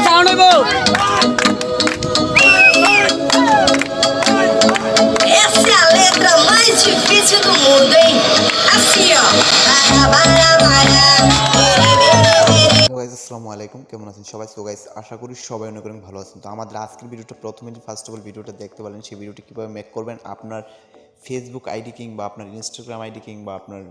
Sound হইব Essa é a letra mais difícil do mundo, hein? Assim, ó. Guys আসসালামু আলাইকুম, কেমন আছেন সবাই? সো গাইস আশা করি সবাই অনেক অনেক ভালো আছেন। তো আমাদের আজকের ভিডিওটা প্রথমে যে ফার্স্ট অফ অল ভিডিওটা দেখতে পারলেন, সেই ভিডিওটি কীভাবে মেক করবেন আপনার ফেসবুক আইডি কিংবা আপনার ইনস্টাগ্রাম আইডি কিংবা আপনার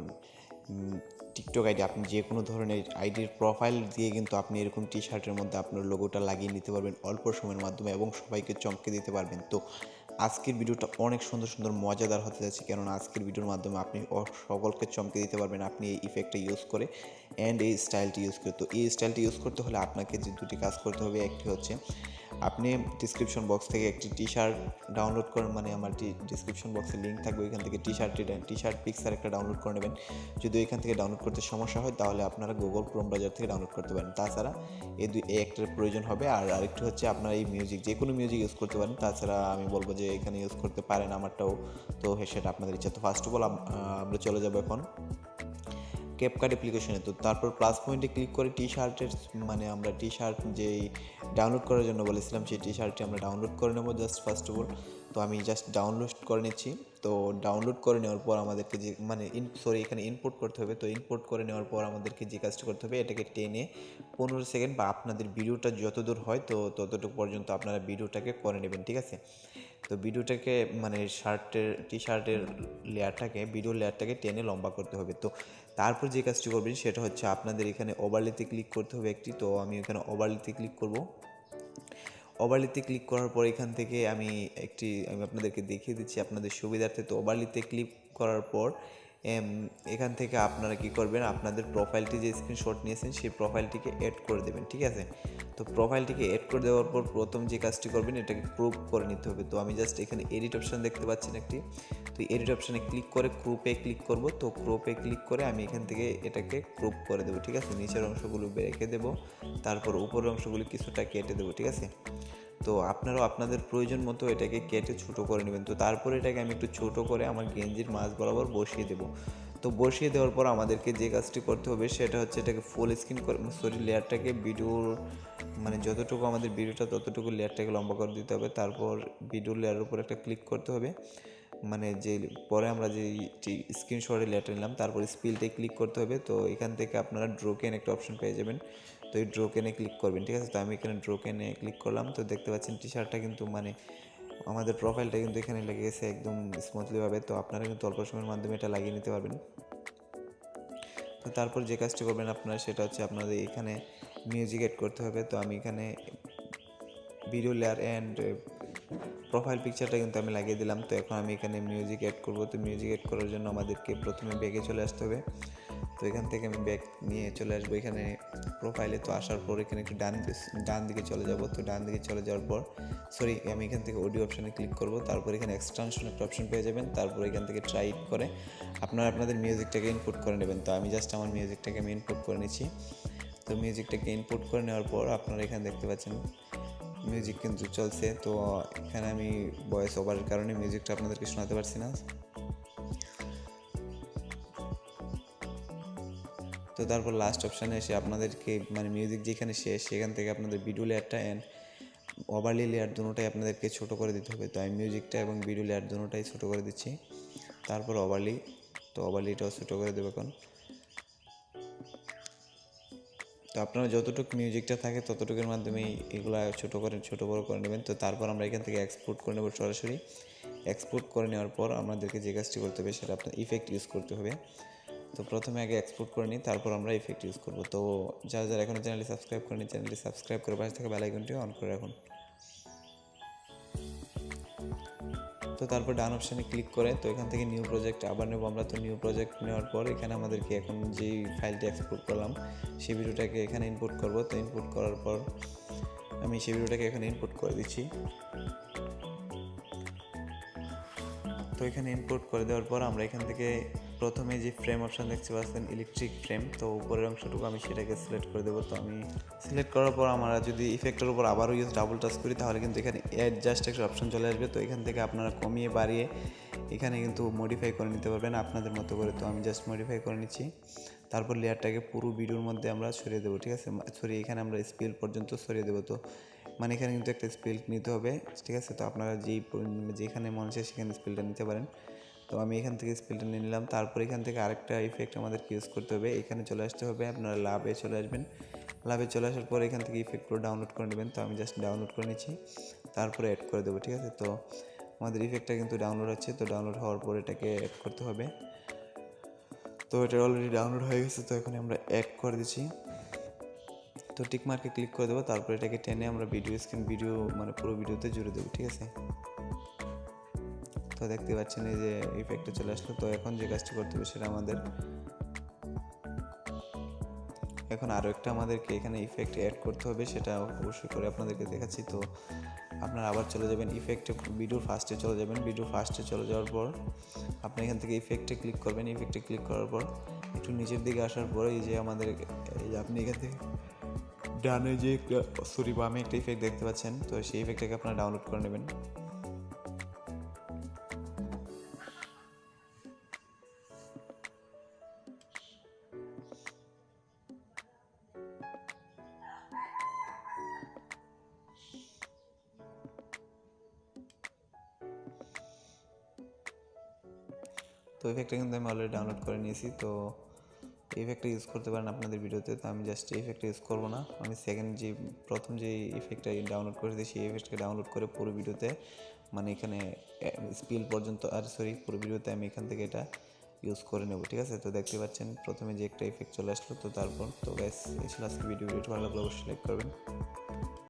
টিকটক আইডি, আপনি যে কোনো ধরনের আইডির প্রোফাইল দিয়ে কিন্তু আপনি এরকম টি শার্টের মধ্যে আপনার লোগোটা লাগিয়ে নিতে পারবেন অল্প সময়ের মাধ্যমে এবং সবাইকে চমকে দিতে পারবেন। তো আজকের ভিডিওটা অনেক সুন্দর সুন্দর মজাদার হতে যাচ্ছে, কেননা আজকের ভিডিওর মাধ্যমে আপনি সকলকে চমকে দিতে পারবেন আপনি এই ইফেক্টটা ইউজ করে অ্যান্ড এই স্টাইলটি ইউজ করে। তো এই স্টাইলটি ইউজ করতে হলে আপনাকে যে দুটি কাজ করতে হবে, একটি হচ্ছে আপনি ডিসক্রিপশন বক্স থেকে একটি টি শার্ট ডাউনলোড করেন, মানে আমার ডিসক্রিপশন বক্সে লিঙ্ক থাকবে, ওইখান থেকে টি শার্ট পিকচার একটা ডাউনলোড করে নেবেন। যদি এখান থেকে ডাউনলোড করতে সমস্যা হয় তাহলে আপনারা গুগল ক্রোম ব্রাউজার থেকে ডাউনলোড করতে পারেন। তাছাড়া এই একটার প্রয়োজন হবে। আর আরেকটি হচ্ছে আপনার এই মিউজিক, যে কোনো মিউজিক ইউজ করতে পারেন। তাছাড়া আমি বলবো যে এখানে ইউজ করতে পারেন আমারটাও, তো সেটা আপনাদের ইচ্ছা। তো ফার্স্ট অফ অল আমরা চলে যাবো এখন ক্যাপকাট অ্যাপ্লিকেশনে। তো তারপর প্লাস পয়েন্টে ক্লিক করে টি শার্টের, মানে আমরা টি শার্ট যেই ডাউনলোড করার জন্য বলেছিলাম সেই টি শার্টটি আমরা ডাউনলোড করে নেবো জাস্ট ফার্স্ট অফ অল। তো আমি জাস্ট ডাউনলোড করে নিচ্ছি। তো ডাউনলোড করে নেওয়ার পর আমাদেরকে যে এখানে ইনপুট করতে হবে। তো ইনপুট করে নেওয়ার পর আমাদেরকে যে কাজটা করতে হবে, এটাকে টেনে 15 সেকেন্ড বা আপনাদের ভিডিওটা যতদূর হয় তো ততটুকু পর্যন্ত আপনারা ভিডিওটাকে করে নেবেন, ঠিক আছে? তো ভিডিওটাকে মানে টি শার্টের ভিডিও লেয়ারটাকে টেনে লম্বা করতে হবে। তো তারপর যে কাজটি করবেন সেটা হচ্ছে আপনাদের এখানে ওভারলেতে ক্লিক করতে হবে একটি। তো আমি এখানে ওভারলেতে ক্লিক করব। ওভারলেতে ক্লিক করার পর এখান থেকে আমি আপনাদেরকে দেখিয়ে দিচ্ছি আপনাদের সুবিধার্থে। তো ওভারলেতে ক্লিক করার পর এখান থেকে আপনারা কি করবেন, আপনাদের প্রোফাইলটি যে স্ক্রিনশট নিয়েছেন সেই প্রোফাইলটিকে অ্যাড করে দেবেন, ঠিক আছে? তো প্রোফাইলটিকে অ্যাড করে দেওয়ার পর প্রথম যে কাজটি করবেন, এটাকে ক্রপ করে নিতে হবে। তো আমি জাস্ট এখানে এডিট অপশান দেখতে পাচ্ছেন একটি, তো এডিট অপশানে ক্লিক করে ক্রপে ক্লিক করব। তো ক্রপে ক্লিক করে আমি এখান থেকে এটাকে ক্রপ করে দেবো, ঠিক আছে? নিচের অংশগুলো রেখে দেবো, তারপর উপরের অংশগুলো কিছুটা কেটে দেবো, ঠিক আছে? তো আপনারাও আপনাদের প্রয়োজন মতো এটাকে কেটে ছোটো করে নেবেন। তো তারপরে এটাকে আমি একটু ছোটো করে আমার গেঞ্জির মাঝ বরাবর বসিয়ে দেবো। তো বসিয়ে দেওয়ার পর আমাদেরকে যে কাজটি করতে হবে সেটা হচ্ছে এটাকে ফুল স্ক্রিন করে লেয়ারটাকে ভিডিওর মানে যতটুকু আমাদের ভিডিওটা ততটুকু লেয়ারটাকে লম্বা করে দিতে হবে। তারপর ভিডিও লেয়ারের উপর একটা ক্লিক করতে হবে, মানে যে পরে আমরা যে স্ক্রিনশটের লেয়ারটা নিলাম, তারপর স্পিলটাই ক্লিক করতে হবে। তো এখান থেকে আপনারা ড্রোকেন একটা অপশন পেয়ে যাবেন, তো এই ড্রোকেনে ক্লিক করবেন, ঠিক আছে? তো আমি এখানে ড্রোকেনে ক্লিক করলাম। তো দেখতে পাচ্ছেন টি শার্টটা কিন্তু মানে আমাদের প্রোফাইলটা কিন্তু এখানে লেগে গেছে একদম স্মুথলিভাবে। তো আপনারা কিন্তু অল্প সময়ের মাধ্যমে এটা লাগিয়ে নিতে পারবেন। তো তারপর যে কাজটি করবেন আপনারা সেটা হচ্ছে আপনাদের এখানে মিউজিক অ্যাড করতে হবে। তো আমি এখানে ভিডিও লেয়ার অ্যান্ড প্রোফাইল পিকচারটা কিন্তু আমি লাগিয়ে দিলাম। তো এখন আমি এখানে মিউজিক অ্যাড করব। তো মিউজিক অ্যাড করার জন্য আমাদেরকে প্রথমে ব্যাগে চলে আসতে হবে। তো এখান থেকে আমি ব্যাগ নিয়ে চলে আসবো এখানে প্রোফাইলে। তো আসার পর এখানে একটু ডান দিকে চলে যাব। তো ডান দিকে চলে যাওয়ার পর আমি এখান থেকে অডিও অপশানে ক্লিক করব। তারপর এখানে এক্সটেনশন একটা অপশন পেয়ে যাবেন। তারপর এখান থেকে ট্রাই করে আপনারা আপনাদের মিউজিকটাকে ইনপুট করে নেবেন। তো আমি জাস্ট আমার মিউজিকটাকে আমি ইনপুট করে নিচ্ছি। তো মিউজিকটাকে ইনপুট করে নেওয়ার পর আপনারা এখানে দেখতে পাচ্ছেন মিউজিক কিন্তু চলছে। তো এখানে আমি ভয়েস ওভারের কারণে মিউজিকটা আপনাদেরকে শোনাতে পারছি না। তো তারপর লাস্ট অপশানে এসে আপনাদেরকে মানে মিউজিক যেখানে শেষ সেখান থেকে আপনাদের ভিডিও লেয়ারটা অ্যান্ড ওভারলি লেয়ার দুটোটাই আপনাদেরকে ছোটো করে দিতে হবে। তো আমি মিউজিকটা এবং ভিডিও লেয়ার দুটোটাই ছোটো করে দিচ্ছি। তারপর ওভারলিটাও ছোটো করে দেবো এখন। তো আপনারা যতটুকু মিউজিকটা থাকে ততটুকুর মাধ্যমেই এগুলো ছোটো বড়ো করে নেবেন। তো তারপর আমরা এখান থেকে এক্সপোর্ট করে নেব সরাসরি। এক্সপোর্ট করে নেওয়ার পর আমাদেরকে যে কাজটি করতে হবে সেটা আপনার ইফেক্ট ইউজ করতে হবে। তো প্রথমে আগে এক্সপোর্ট করে নিই, তারপর আমরা ইফেক্ট ইউজ করব। তো যারা এখনও চ্যানেলটি সাবস্ক্রাইব করেনি চ্যানেলটি সাবস্ক্রাইব করে পাশে থাকা বেল আইকনটিও অন করে রাখুন। তো তারপর ডান অপশানে ক্লিক করে তো এখান থেকে নিউ প্রজেক্ট আবার নেব আমরা। তো নিউ প্রজেক্ট নেওয়ার পর এখানে আমাদেরকে এখন যেই ফাইলটি এক্সপোর্ট করলাম সেই ভিডিওটাকে এখানে ইনপুট করব। তো ইনপুট করার পর আমি সেই ভিডিওটাকে এখানে ইনপুট করে দিচ্ছি। তো এখানে ইনপুট করে দেওয়ার পর আমরা এখান থেকে প্রথমে যে ফ্রেম অপশান দেখতে পাচ্ছেন ইলেকট্রিক ফ্রেম, তো উপরের অংশটুকু আমি সেটাকে সিলেক্ট করে দেবো। তো আমি সিলেক্ট করার পর আমরা যদি ইফেক্টের উপর আবারও ডাবল টাচ করি তাহলে কিন্তু এখানে অ্যাডজাস্ট একটা অপশান চলে আসবে। তো এখান থেকে আপনারা কমিয়ে বাড়িয়ে এখানে কিন্তু মডিফাই করে নিতে পারবেন আপনাদের মতো করে। তো আমি জাস্ট মডিফাই করে নিচ্ছি। তারপর লেয়ারটাকে পুরো ভিডিওর মধ্যে আমরা সরিয়ে দেবো, ঠিক আছে। সরিয়ে এখানে আমরা স্পেল পর্যন্ত সরিয়ে দেবো। তো মানে এখানে কিন্তু একটা স্পেল নিতে হবে, ঠিক আছে। তো আপনারা যেখানে মনে হচ্ছে সেখানে স্পেলটা নিতে পারেন। তো আমি এখান থেকে স্পেলটা নিয়ে নিলাম। তারপর এখান থেকে আরেকটা ইফেক্ট আমাদেরকে ইউজ করতে হবে। এখানে চলে আসতে হবে, আপনারা লাভে চলে আসবেন। লাভে চলে আসার পর এখান থেকে ইফেক্টগুলো ডাউনলোড করে নেবেন। তো আমি জাস্ট ডাউনলোড করে নিচ্ছি, তারপরে অ্যাড করে দেবো, ঠিক আছে। তো আমাদের ইফেক্টটা কিন্তু ডাউনলোড হচ্ছে। তো ডাউনলোড হওয়ার পর এটাকে অ্যাড করতে হবে। তো এটা অলরেডি ডাউনলোড হয়ে গেছে। তো এখন আমরা অ্যাড করে দিচ্ছি। তো টিক মার্কে ক্লিক করে দেবো। তারপর এটাকে টেনে আমরা ভিডিও মানে পুরো ভিডিওতে জুড়ে দেবো, ঠিক আছে। তো দেখতে পাচ্ছেন এই যে ইফেক্টটা চলে আসলো। তো এখন যে কাজটি করতে হবে সেটা আমাদের এখন আরও একটা আমাদেরকে এখানে ইফেক্ট অ্যাড করতে হবে, সেটা অবশ্যই করে আপনাদেরকে দেখাচ্ছি। তো আপনারা আবার চলে যাবেন ইফেক্টে, ভিডিও ফার্স্টে চলে যাবেন। ভিডিও ফার্স্টে চলে যাওয়ার পর আপনি এখান থেকে ইফেক্টে ক্লিক করবেন। ইফেক্টে ক্লিক করার পর একটু নিচের দিকে আসার পর এই যে আমাদের এই যে আপনি এখান থেকে ডানে যে বামে একটা ইফেক্ট দেখতে পাচ্ছেন, তো সেই ইফেক্টটাকে আপনারা ডাউনলোড করে নেবেন। তো ইফেক্টটা কিন্তু আমি অলরেডি ডাউনলোড করে নিয়েছি। তো ইফেক্টটা ইউজ করতে পারেন আপনাদের ভিডিওতে। তো আমি জাস্ট এই ইফেক্টটা ইউজ করবো না, আমি প্রথম যে ইফেক্টটা ডাউনলোড করেছি সেই ইফেক্টটাকে ডাউনলোড করে পুরো ভিডিওতে মানে এখানে স্পিল পর্যন্ত পুরো ভিডিওতে আমি এখান থেকে এটা ইউজ করে নেব, ঠিক আছে। তো দেখতে পাচ্ছেন প্রথমে যে একটা ইফেক্ট চলে আসলো। তো তারপর তো গাইস এই ছিল আজকে ভিডিওটি ভালো লাগলে অবশ্যই লাইক করবেন।